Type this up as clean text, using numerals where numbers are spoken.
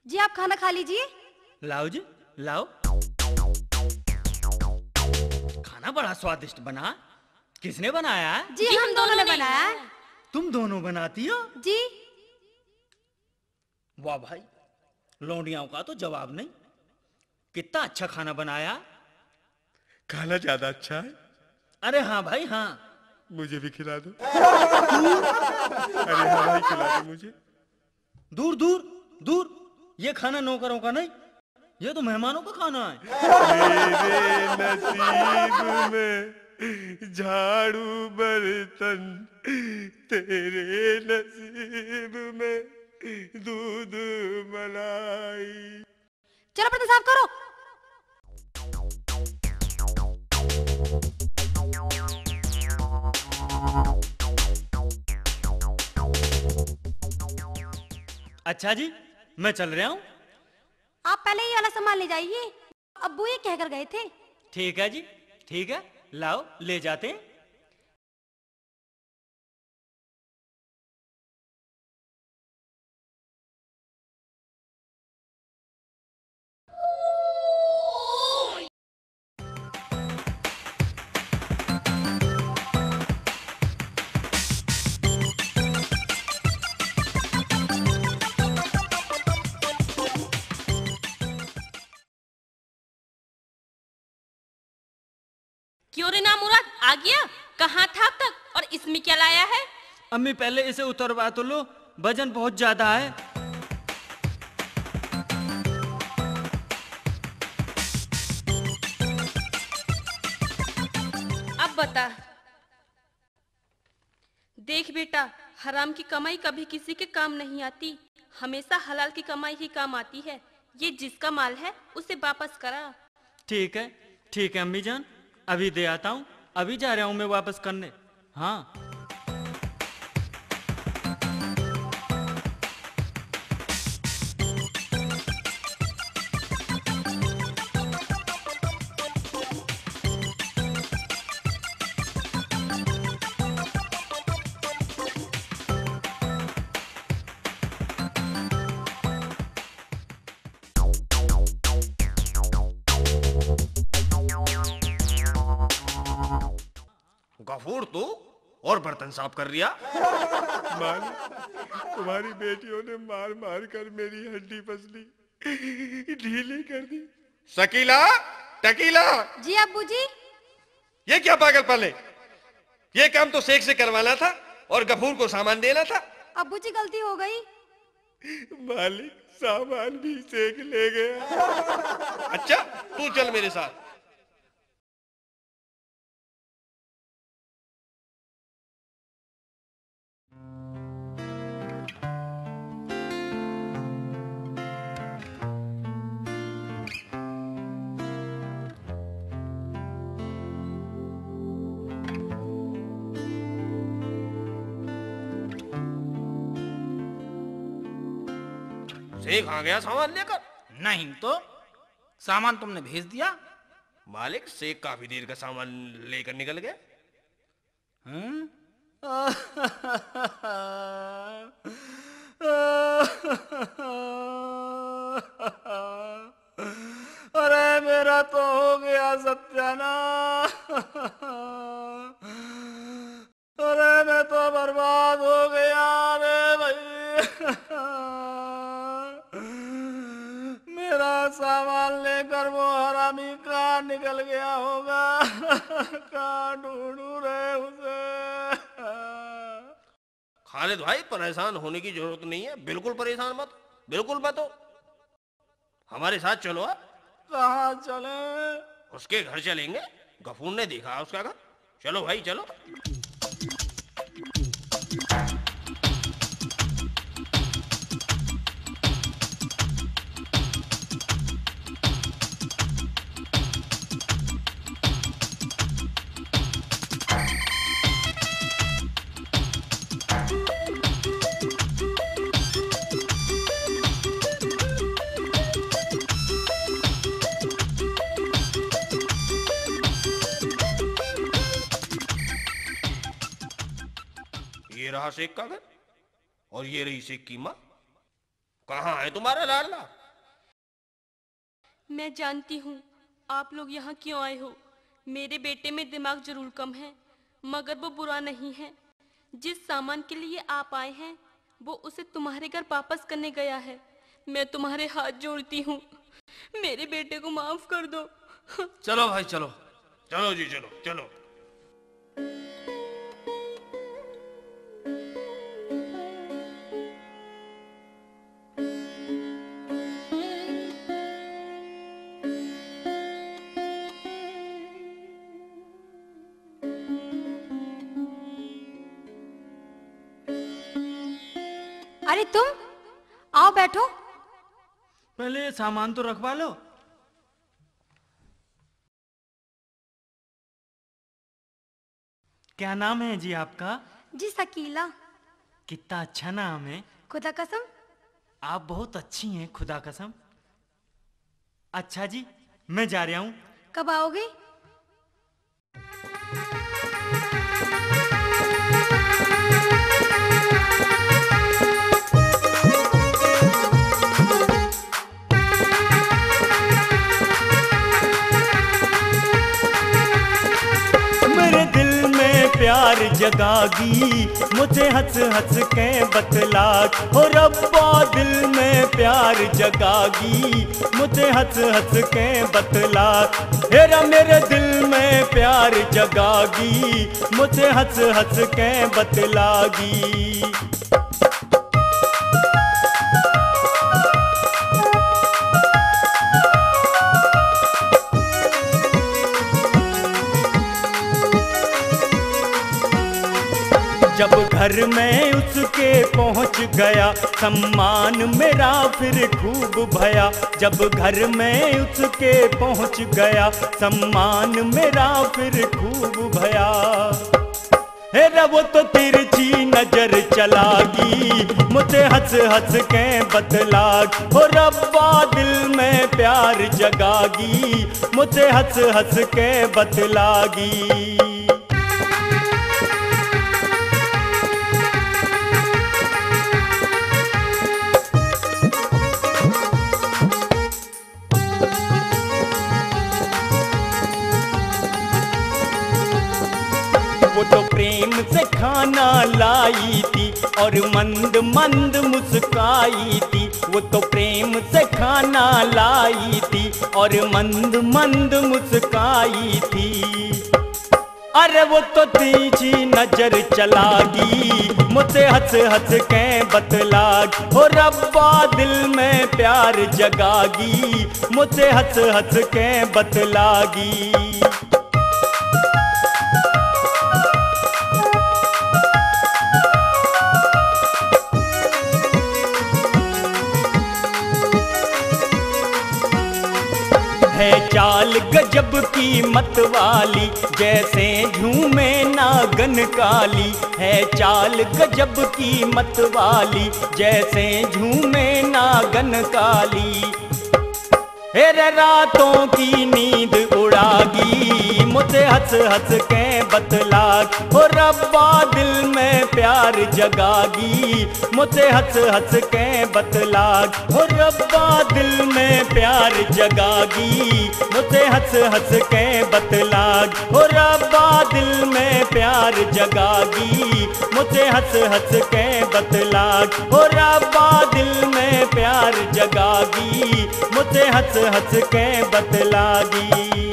जी आप खाना खा लीजिए। लाओ जी, लाओ। खाना बड़ा स्वादिष्ट बना। किसने बनाया है? जी हम दोनों ने बनाया है। तुम दोनों बनाती हो? जी। वाह भाई, लौंडियाओं का तो जवाब नहीं। कितना अच्छा खाना बनाया। खाना ज्यादा अच्छा है। अरे हाँ भाई हाँ। मुझे भी खिला दो। अरे हाँ भाई, खिला दो मुझे। दूर दूर दूर, ये खाना नौकरों का नहीं, ये तो मेहमानों का खाना है। मेरे नसीब में झाड़ू बर्तन, तेरे नसीब में दूध मलाई। चलो बर्तन साफ करो। अच्छा जी, मैं चल रहा हूँ। आप पहले ये वाला सामान ले जाइए, अब्बू ये कहकर गए थे। ठीक है जी, ठीक है, लाओ ले जाते हैं। क्यों रे ना मुराद, आ गया? कहाँ था अब तक, और इसमें क्या लाया है? अम्मी पहले इसे उतरवा तो लो, वजन बहुत ज्यादा है। अब बता। देख बेटा, हराम की कमाई कभी किसी के काम नहीं आती, हमेशा हलाल की कमाई ही काम आती है। ये जिसका माल है उसे वापस करा। ठीक है अम्मी जान, अभी दे आता हूँ। अभी जा रहा हूँ मैं वापस करने। हाँ। गफूर तू और बर्तन साफ कर रिया? मालिक, तुम्हारी बेटियों ने मार मार कर मेरी हड्डी पसली ढीली कर दी। शकीला, टकीला, जी अब्बू जी। ये क्या पागलपन है? ये काम तो शेख से करवाना था और गफूर को सामान देना था। अब्बू जी गलती हो गई। मालिक, सामान भी सेक ले गया। अच्छा, तू चल मेरे साथ। शेख आ गया सामान लेकर? नहीं तो सामान तुमने भेज दिया। मालिक, शेख काफी देर का सामान लेकर निकल गया। अरे मेरा तो हो गया सत्यानाश। अरे मैं तो बर्बाद हो गया रे भाई। मेरा सामान लेकर वो हरामी कहाँ निकल गया होगा। कहाँ ढूंढूं रे उसे। खालिद भाई, परेशान होने की जरूरत नहीं है, बिल्कुल परेशान मत, बिल्कुल मत हो। हमारे साथ चलो। आप कहाँ चले? उसके घर चलेंगे, गफूर ने देखा उसका घर। चलो भाई चलो। रहा शेख का घर और ये रही शेख की माँ। कहाँ है तुम्हारा लाडला? मैं जानती हूँ आप लोग यहाँ क्यों आए हो। मेरे बेटे में दिमाग जरूर कम है, मगर वो बुरा नहीं है। जिस सामान के लिए आप आए हैं वो उसे तुम्हारे घर वापस करने गया है। मैं तुम्हारे हाथ जोड़ती हूँ, मेरे बेटे को माफ कर दो। चलो भाई चलो। चलो जी, चलो चलो। अरे तुम आओ बैठो। पहले ये सामान तो रखवा लो। क्या नाम है जी आपका? जी शकीला। कितना अच्छा नाम है। खुदा कसम। आप बहुत अच्छी हैं, खुदा कसम। अच्छा जी, मैं जा रहा हूँ। कब आओगे? मेरे दिल में प्यार जगागी, मुझे हंस हंस के बतला। हो रब्बा दिल में प्यार जगागी, मुझे हंस हंस के बतला। हेरा मेरे दिल में प्यार जगागी, मुझे हंस हंस के बतलागी। जब घर में उसके पहुंच गया, सम्मान मेरा फिर खूब भया। जब घर में उसके पहुंच गया, सम्मान मेरा फिर खूब भया। हेरा वो तो तिरछी नजर चलागी, मुझे हंस हंस के बतला। हो रब्बा दिल में प्यार जगागी, मुझे हंस हंस के बतलागी। वो तो प्रेम से खाना लाई थी और मंद मंद मुस्काई थी। वो तो प्रेम से खाना लाई थी और मंद मंद मुस्काई थी। अरे वो तो तिरछी नजर चलागी, मुझे हंस हंस के बतला। हो रब्बा दिल में प्यार जगागी, मुझे हंस हंस के बतलागी। है चाल गजब की मत वाली, जैसे झूमे नागन काली। है चाल गजब की मत वाली, जैसे झूमे नागन काली। हेरे रातों की नींद उड़ागी, मुझे हंस हंस के बतला। हो रब्बा दिल में प्यार जगागी, मुझे हंस हंस के बतला। हो रब्बा दिल में प्यार जगागी, मुझे हंस हंस के बतला। हो रब्बा दिल में प्यार जगागी, मुझे हंस हंस के बतला। हो रब्बा दिल में प्यार जगागी, मुझे हंस हंस के बतलागी।